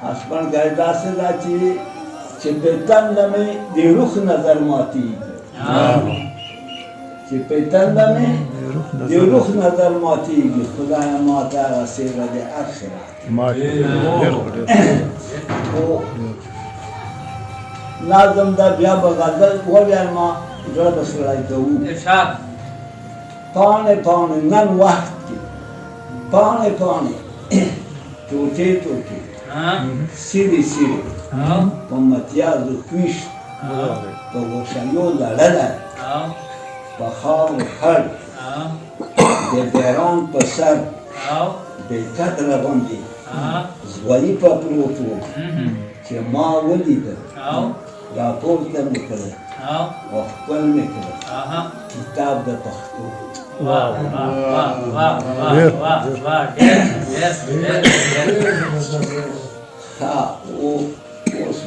اسمان قاعده سدا چې په تند مې د روح نظر ماتي چې په تند مې د روح نظر ماتي خدای ما ته رسېږي د اخرت لازم دا بیا به غزل وویل ما زړه به سړی کوو پاڼې پاڼې نن وخت کې پاڼې پاڼې ټوټې ټوټې سیرې سیرې په متیازو خویشت په غوښیو لړلی په خاورو خړ د باران په سر بې قدره غوندې زغري په پروت و چې ما ولیده راپورته مې کړه او خپل مې کړه کتاب د پښتو ها اوس